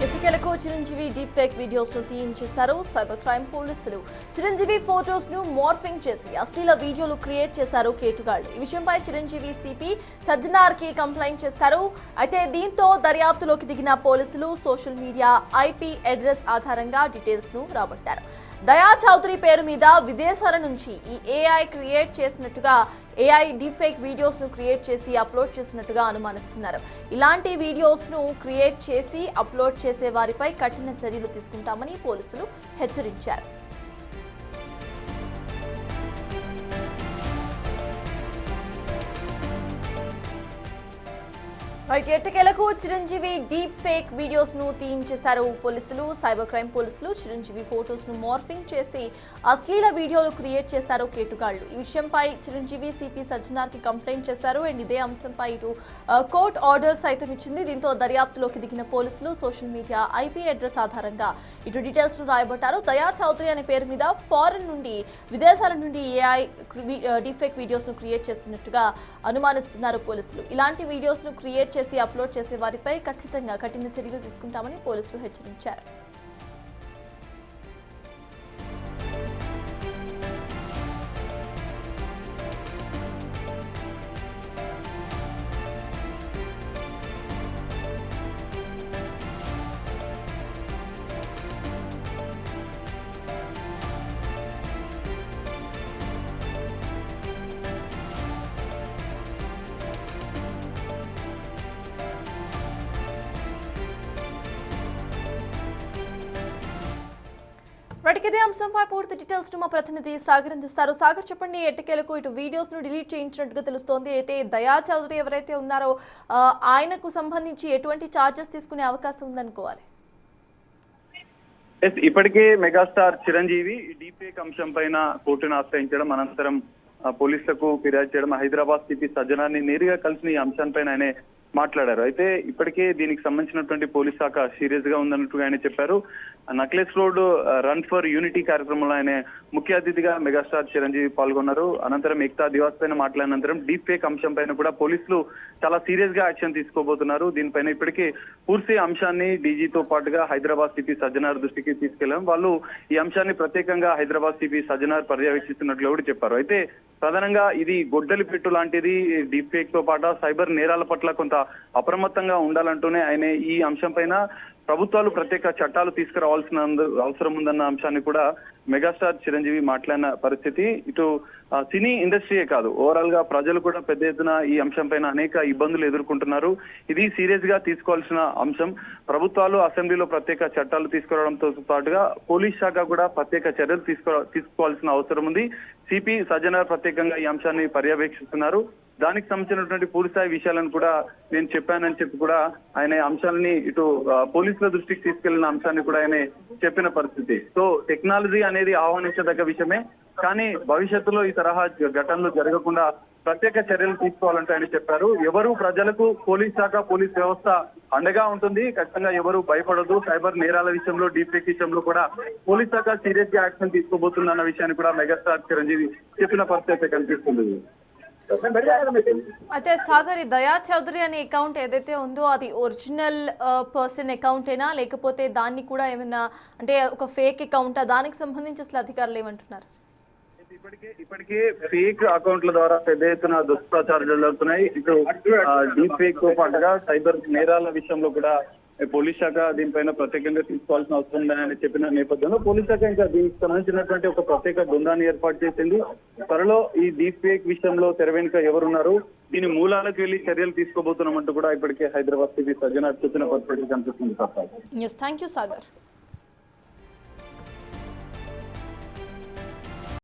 ఎన్నికలకు Chiranjeevi deep fake videos ను తీయించేశారు cyber crime పోలీసులు. చిరంజీవి ఫోటోస్ ను మార్ఫింగ్ చేసి అశ్లీల వీడియోలు క్రియేట్ చేశారు కేటుగాళ్లు. ఈ విషయంపై చిరంజీవి సిపి సజ్జనార్ కి కంప్లైంట్ చేశారు. అయితే దీంతో దర్యాప్తులోకి దిగిన పోలీసులు సోషల్ మీడియా ఐపీ అడ్రస్ ఆధారంగా డీటెయిల్స్ ను రాబట్టారు. దయా చౌదరి పేరు మీద విదేశాల నుంచి ఈ ఏఐ క్రియేట్ చేసినట్టుగా ఏఐ డీప్ ఫేక్ వీడియోస్ ను క్రియేట్ చేసి అప్లోడ్ చేసినట్టుగా అనుమానిస్తున్నారు. ఇలాంటి వీడియోస్ ను క్రియేట్ చేసి అప్లోడ్ చేసే వారిపై కఠిన చర్యలు తీసుకుంటామని పోలీసులు హెచ్చరించారు. ఎట్టకేలకు చిరంజీవి డీప్ ఫేక్ వీడియోస్ ను తీయించేశారు పోలీసులు. సైబర్ క్రైమ్ పోలీసులు చిరంజీవి ఫోటోస్ ను మార్ఫింగ్ చేసి అశ్లీల వీడియోలు క్రియేట్ చేశారు కేటుగాళ్లు. ఈ విషయంపై చిరంజీవి సిపి సజ్జనార్ కి కంప్లైంట్ చేశారు. అండ్ ఇదే అంశంపై ఇటు కోర్టు ఆర్డర్ సైతం ఇచ్చింది. దీంతో దర్యాప్తులోకి దిగిన పోలీసులు సోషల్ మీడియా ఐపీ అడ్రస్ ఆధారంగా ఇటు డీటెయిల్స్ ను రాయబట్టారు. దయా చౌదరి అనే పేరు మీద ఫారెన్ నుండి విదేశాల నుండి ఏఐ డీప్ ఫేక్ వీడియోస్ ను క్రియేట్ చేస్తున్నట్టుగా అనుమానిస్తున్నారు పోలీసులు. ఇలాంటి వీడియోస్ ను క్రియేట్ చేసి అప్లోడ్ చేసే వారిపై ఖచ్చితంగా కఠిన చర్యలు తీసుకుంటామని పోలీసులు హెచ్చరించారు. ఇదే అంశంపై పూర్తి డీటెయిల్స్ మా ప్రతినిధి సాగర్ అందిస్తారు. సాగర్, చెప్పండి, ఎట్టకేలకు ఇటు వీడియోస్ ను డిలీట్ చేయించినట్టుగా తెలుస్తోంది. అయితే దయా చౌదరి ఎవరైతే ఉన్నారో ఆయనకు సంబంధించి ఎటువంటి ఛార్జెస్ తీసుకునే అవకాశం ఉందనుకోవాలి? ఇప్పటికే మెగాస్టార్ చిరంజీవి డీప్ ఫేక్ అంశం పైన కోర్టును ఆశ్రయించడం, అనంతరం పోలీసులకు ఫిర్యాదు చేయడం, హైదరాబాద్ సిపి సజ్జనార్ని నేరుగా కలిసిన ఈ అంశంపైన ఆయనే మాట్లాడారు. అయితే ఇప్పటికే దీనికి సంబంధించినటువంటి పోలీస్ శాఖ సీరియస్ గా ఉందన్నట్టుగా ఆయన చెప్పారు. Necklace road run for unity కార్యక్రమంలో ఆయన ముఖ్య అతిథిగా మెగాస్టార్ చిరంజీవి పాల్గొన్నారు. అనంతరం ఏక్తా దివాస్ పైన మాట్లాడిన అనంతరం డీప్ ఫేక్ అంశం పైన కూడా పోలీసులు చాలా సీరియస్ గా యాక్షన్ తీసుకోబోతున్నారు. దీనిపైన ఇప్పటికే పూర్తి అంశాన్ని డీజీతో పాటుగా హైదరాబాద్ సిపి సజ్జనార్ దృష్టికి తీసుకెళ్లాం. వాళ్ళు ఈ అంశాన్ని ప్రత్యేకంగా హైదరాబాద్ సిపి సజ్జనార్ పర్యవేక్షిస్తున్నట్లు కూడా చెప్పారు. అయితే ప్రధానంగా ఇది గొడ్డలి పెట్టు లాంటిది. డీప్ ఫేక్ తో పాటు సైబర్ నేరాల పట్ల కొంత అప్రమత్తంగా ఉండాలంటూనే ఆయన ఈ అంశం పైన ప్రభుత్వాలు ప్రత్యేక చట్టాలు తీసుకురావాల్సిన అవసరం ఉందన్న అంశాన్ని కూడా మెగాస్టార్ చిరంజీవి మాట్లాడిన పరిస్థితి. ఇటు సినీ ఇండస్ట్రీయే కాదు, ఓవరాల్ గా ప్రజలు కూడా పెద్ద ఎత్తున ఈ అంశం పైన అనేక ఇబ్బందులు ఎదుర్కొంటున్నారు. ఇది సీరియస్ గా తీసుకోవాల్సిన అంశం. ప్రభుత్వాలు అసెంబ్లీలో ప్రత్యేక చట్టాలు తీసుకురావడంతో పాటుగా పోలీస్ శాఖ కూడా ప్రత్యేక చర్యలు తీసుకోవాల్సిన అవసరం ఉంది. సిపి సజ్జనార్ ప్రత్యేకంగా ఈ అంశాన్ని పర్యవేక్షిస్తున్నారు. దానికి సంబంధించినటువంటి పూర్తిస్థాయి విషయాలను కూడా నేను చెప్పానని చెప్పి కూడా ఆయన అంశాలని ఇటు పోలీసుల దృష్టికి తీసుకెళ్లిన అంశాన్ని కూడా ఆయన చెప్పిన పరిస్థితి. సో టెక్నాలజీ అనేది ఆహ్వానించదగ్గ విషయమే, కానీ భవిష్యత్తులో ఈ తరహా ఘటనలు జరగకుండా ప్రత్యేక చర్యలు తీసుకోవాలంటే ఆయన చెప్పారు. ఎవరు ప్రజలకు పోలీస్ శాఖ, పోలీస్ వ్యవస్థ అండగా ఉంటుంది. ఖచ్చితంగా ఎవరు భయపడదు. సైబర్ నేరాల విషయంలో, డీప్ ఫేక్ విషయంలో కూడా పోలీస్ శాఖ సీరియస్ గా యాక్షన్ తీసుకోబోతుందన్న విషయాన్ని కూడా మెగాస్టార్ చిరంజీవి చెప్పిన పరిస్థితి కనిపిస్తుంది. అయితే సాగర్, దయా చౌదరి అనే అకౌంట్ ఏదైతే ఉందో అది ఒరిజినల్ పర్సన్ అకౌంటేనా, లేకపోతే దాన్ని కూడా ఏమైనా అంటే ఒక ఫేక్ అకౌంటా? దానికి సంబంధించి అసలు అధికారులు ఏమంటున్నారు? ఇప్పటికే ఫేక్ అకౌంట్ల ద్వారా పెద్ద ఎత్తున దుష్ప్రచారాలు జరుగుతున్నాయి. ఇటు డీప్ ఫేక్ తో పాటుగా సైబర్ నేరాల విషయంలో కూడా పోలీస్ శాఖ దీనిపైన ప్రత్యేకంగా తీసుకోవాల్సిన అవసరం ఉందని చెప్పిన నేపథ్యంలో పోలీస్ శాఖ ఇంకా దీనికి సంబంధించినటువంటి ఒక ప్రత్యేక బృందాన్ని ఏర్పాటు చేసింది. త్వరలో ఈ డీప్ ఫేక్ విషయంలో తెర వెనుక ఎవరున్నారు, దీని మూలాలకు వెళ్లి చర్యలు తీసుకోబోతున్నామంటూ కూడా ఇప్పటికే హైదరాబాద్ సిపి సజ్జనార్ చెప్పిన పరిస్థితి కనిపిస్తుంది. Thank you Sagar.